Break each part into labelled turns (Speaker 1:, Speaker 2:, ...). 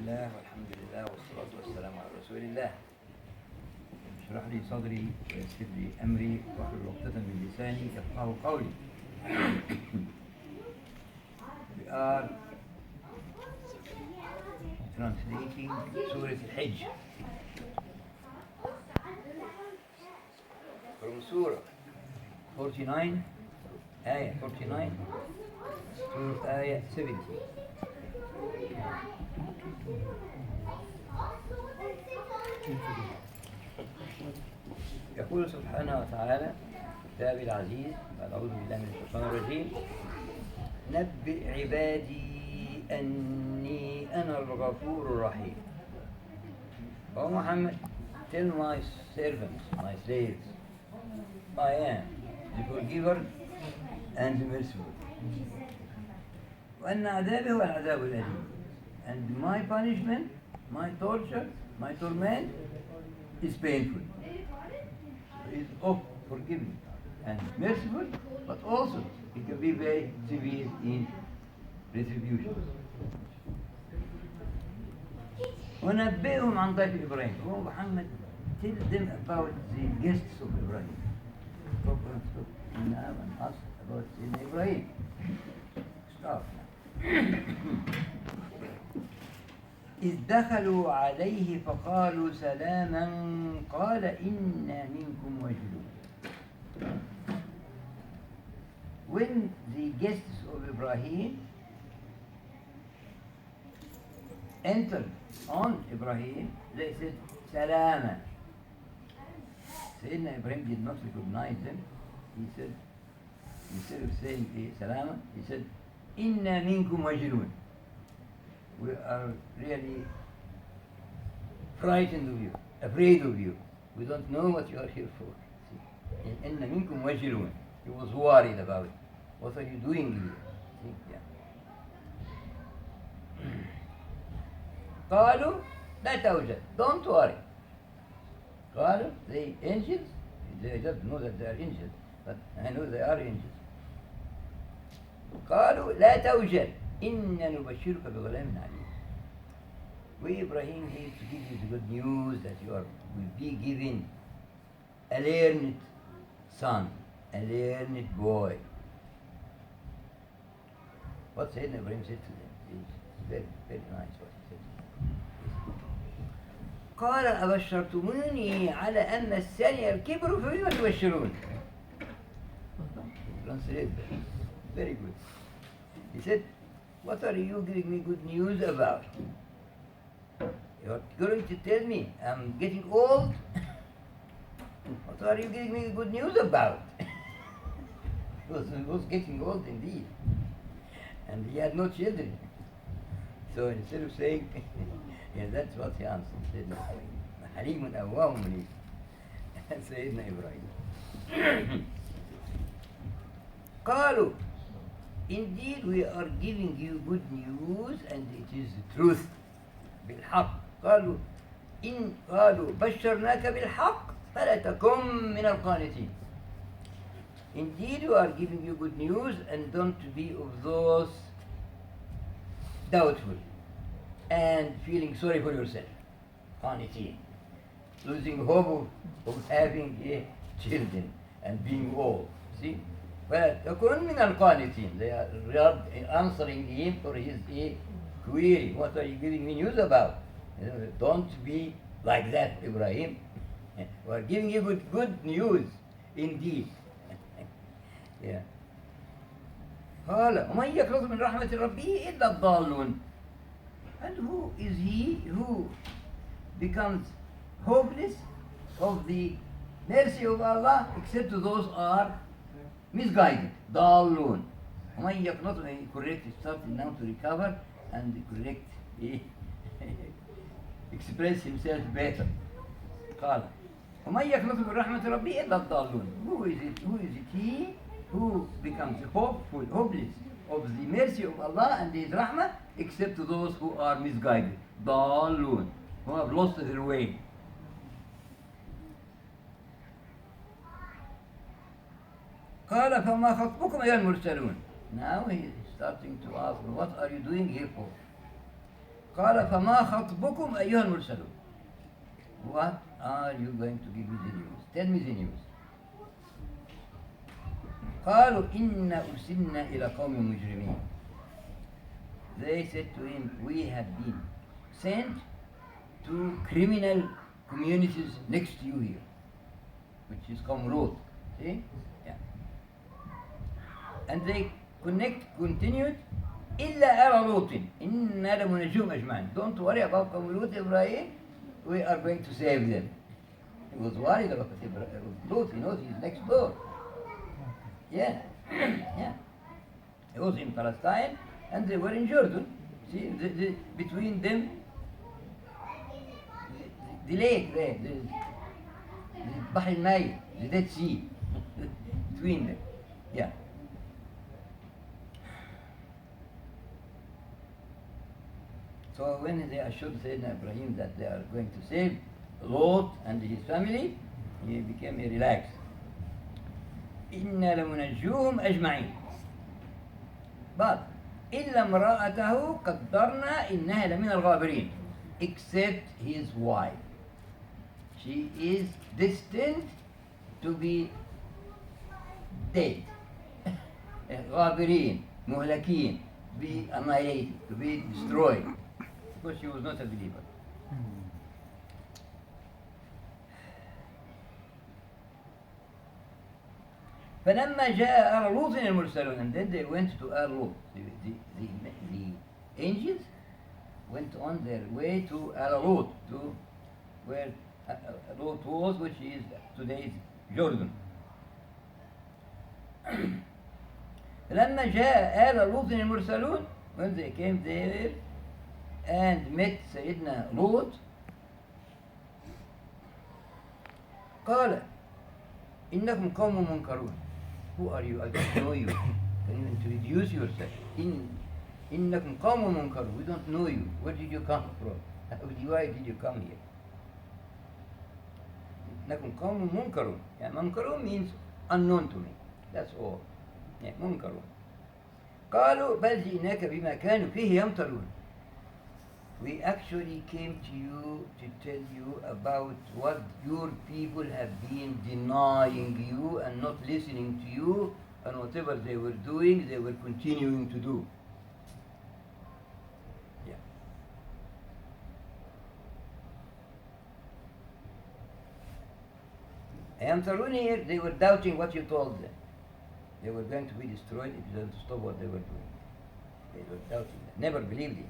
Speaker 1: الله والحمد لله والصلاة والسلام على رسول الله. اشرح لي صدري ويسر لي أمري واحلل عقدة من لساني يفقهوا قولي. We are translating Surah Hijr from Surah 49, Ayah 49 to Ayah 70. يقول سبحانه وتعالى كتابي العزيز بعد أعوذ بالله من الشيطان الرجيم: نبئ عبادي أني أنا الغفور الرحيم. O Muhammad, tell my servants, my slaves, I am the forgiver and the merciful. وأن عذابي هو العذاب الأليم. And my punishment, my torture, my torment is painful. He is forgiving and merciful, but also he can be very severe in retribution. ونبئهم عن ضيف إبراهيم. Oh Muhammad, tell them about the guests of Ibrahim. Talk now and us about Ibrahim. Stop. إذ دخلوا عليه فقالوا سلاما قال إنا منكم وجلون. When the guests of Ibrahim entered on Ibrahim, they said Salama. Sayyidina Ibrahim did not recognize them. He said, instead of saying Salama, he said Inna minkum wajilun. We are really frightened of you, afraid of you. We don't know what you are here for. Inna minkum wajilun. He was worried about it. What are you doing here? See? Yeah. قالوا لا توجد. Don't worry. قالوا, the angels, they don't know that they are angels, but I know they are angels. قالوا لا توجد إنا نبشرك بغلام عليم. We, Ibrahim, here to give you the good news that you will be given a learned son, a learned boy. What Sayyidina Ibrahim said to them is very, very nice what he said. قال أبشرتموني على أن الثاني الكبر فبما تبشرون. Translate that. Very good. He said, what are you giving me good news about? You're going to tell me I'm getting old? What are you giving me good news about? He was getting old indeed. And he had no children. So instead of saying, yeah, that's what he answered. Sayyidina Ibrahim. Halimun awwahum munib. Sayyidina Ibrahim. قالوا, indeed we are giving you good news and it is the truth. بالحق. قالوا بشرناك بالحق فلا تكن من القانتين. Indeed we are giving you good news and don't be of those doubtful and feeling sorry for yourself. قانتين. Losing hope of having children and being old. See? فلا تكن من القانتين. They are answering him for his query. What are you giving me news about? Don't be like that, Ibrahim. We are giving you good news indeed. Yeah. قال ومن يقنط من رحمة ربه إلا الضالون. And who is he who becomes hopeless of the mercy of Allah except those are misguided? ضالون. ومن يقنط, he correct, starting now to recover and correct, express himself better. قال ومن يقنط من رحمة ربه إلا الضالون. Who is it he who becomes hopeless of the mercy of Allah and His rahmah except to those who are misguided, ضالون, who have lost their way. قال فما خطبكم أيها المرسلون. Now he is starting to ask, what are you doing here for? قال فما خطبكم أيها المرسلون. What are you going to give me the news? Tell me the news. قالوا إنا أرسلنا إلى قوم مجرمين. They said to him, we have been sent to criminal communities next to you here, which is Qomrod. See? Yeah. And they continued, إلا آل لوط إنا لمنجوهم أجمعين. Don't worry about Qomrod, Ibrahim. We are going to save them. He was worried about Lot. He knows he's next door. Yeah. Yeah. He was in Palestine and they were in Jordan. See, between them, the lake there, the Bahr al-Nile, the Dead Sea, between them. Yeah. So when they assured Sayyidina Ibrahim that they are going to save Lot and his family, he became relaxed. إِنَّا لَمُنَجُّوهُمْ أَجْمَعِينَ. But إِلَّا امْرَأَتَهُ قَدَّرْنَا إِنَّهَا لَمِنَ الْغَابِرِينَ. Except his wife. She is destined to be dead. غابرين, مهلكين, to be annihilated, to be destroyed. Because she was not a believer. فلما جاء آل لوط المرسلون, and then they went to آل لوط. The angels went on their way to آل لوط, to where Lot was, which is today's Jordan. فلما جاء آل لوط المرسلون, when they came there and met Sayyidina Lot, قال إنكم قوم منكرون. Who are you? I don't know you. Can you introduce yourself? إنكم قوم منكرون. We don't know you. Where did you come from? Why did you come here? إنكم قوم منكرون. Yeah, منكرون means unknown to me. That's all. Yeah, منكرون. قالوا بل جئناك بما كانوا فيه يمترون. We actually came to you to tell you about what your people have been denying you and not listening to you, and whatever they were doing, they were continuing to do. Yeah. Yamtarun here, they were doubting what you told them. They were going to be destroyed if you don't stop what they were doing. They were doubting that. Never believed it.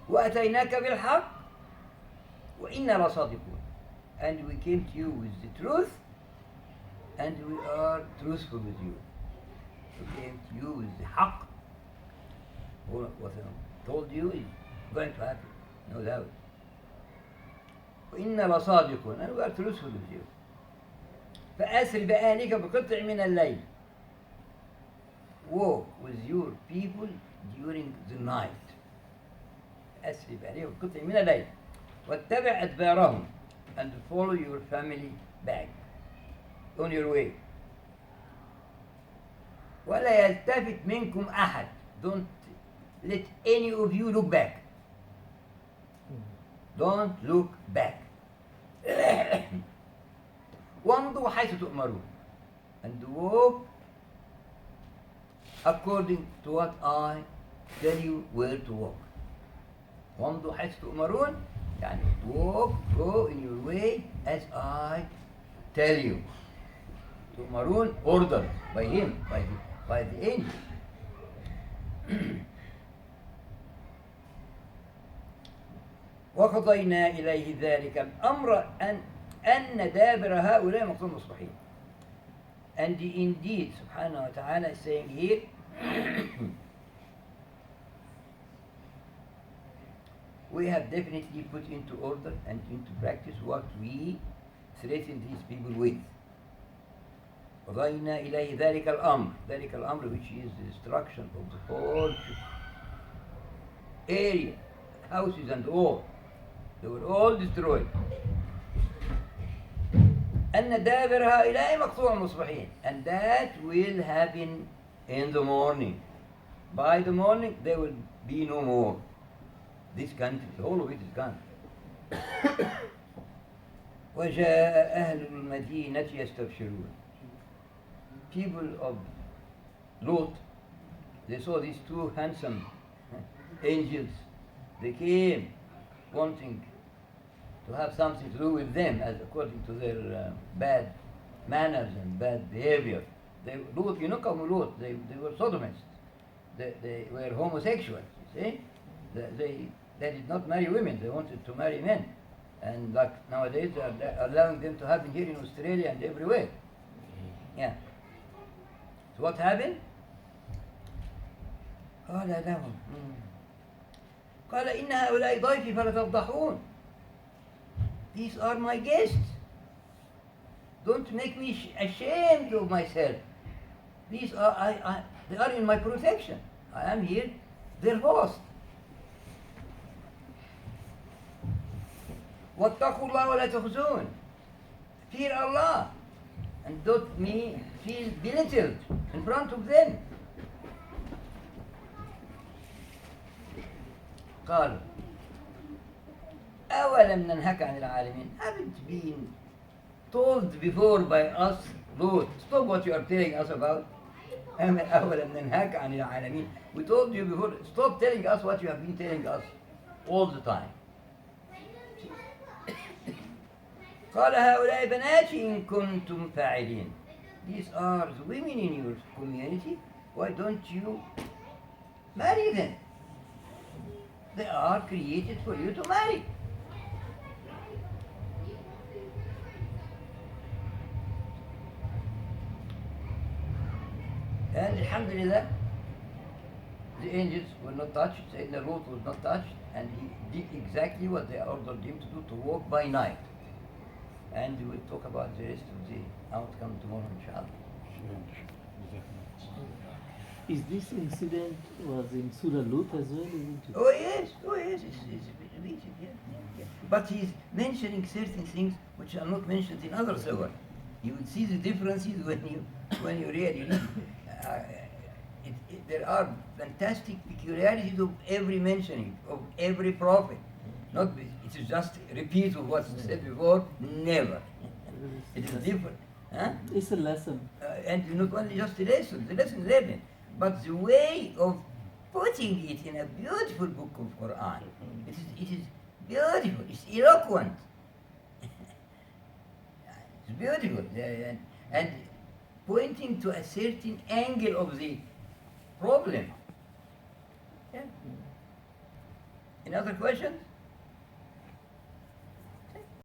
Speaker 1: وَأَتَيْنَاكَ بِالْحَقِّ وَإِنَّا لَصَادِقُونَ. And we came to you with the truth, and we are truthful with you. We came to you with the haqq. What I told you is going to happen, no doubt. وَإِنَّا لَصَادِقُونَ. And we are truthful with you. فَأَسْرِ بِأَهْلِكَ بِقِطْعٍ مِنَ اللَّيْلِ. Walk with your people during the night. أسرب عليه بقطع من الليل واتبع أدبارهم, and follow your family back on your way. ولا يلتفت منكم أحد. Don't let any of you look back. Don't look back. وامضوا حيث تؤمرون, and walk according to what I tell you where to walk. وامضوا حيث تؤمرون, يعني walk, go in your way as I tell you. تؤمرون, ordered by him, by the angel. وقضينا إليه ذلك الأمر أن دابر هؤلاء مقتول مصبحين. And indeed, subhanahu wa ta'ala is saying here, we have definitely put into order and into practice what we threatened these people with. قضينا إليه ذلك الأمر, ذلك الأمر, which is the destruction of the whole area, houses and all. They were all destroyed. أن دابر هؤلاء مقطوع مصبحين, and that will happen in the morning. By the morning, there will be no more. This country, the whole of it is gone. وجاء أهل المدينة يستبشرون. People of Lot, they saw these two handsome angels. They came wanting to have something to do with them, as according to their bad manners and bad behavior. Lot, you know, Lot, they were sodomists. They were homosexuals, you see. They did not marry women, they wanted to marry men. And like nowadays, they are allowing them to happen here in Australia and everywhere. Yeah. So what happened? قال لهم قال إن هؤلاء ضيفي فلا تفضحون. These are my guests. Don't make me ashamed of myself. These are they are in my protection. I am here, their host. واتقوا الله ولا تخزون. Fear Allah and don't me feel belittled in front of them. قالوا أولم ننهك عن العالمين. Haven't been told before by us, Lord, stop what you are telling us about. أولم ننهك عن العالمين. We told you before, stop telling us what you have been telling us all the time. قال هؤلاء بناتي إن كنتم فاعلين. These are the women in your community. Why don't you marry them? They are created for you to marry. And alhamdulillah, the angels were not touched, Sayyidina Lot was not touched, and he did exactly what they ordered him to do, to walk by night. And we will talk about the rest of the outcome tomorrow, inshallah.
Speaker 2: Is this incident was in Surah Lut as well, isn't it?
Speaker 1: Oh yes, it's repeated, yeah. But he's mentioning certain things which are not mentioned in other surah. You will see the differences when you really read. There are fantastic peculiarities of every mentioning of every prophet. Not it is just a repeat of what's said before. Never. It is different. Huh?
Speaker 2: It's a lesson.
Speaker 1: And not only just the lesson learning, but the way of putting it in a beautiful book of Quran. It is beautiful. It's eloquent. It's beautiful, and pointing to a certain angle of the problem. Yeah. Any other questions?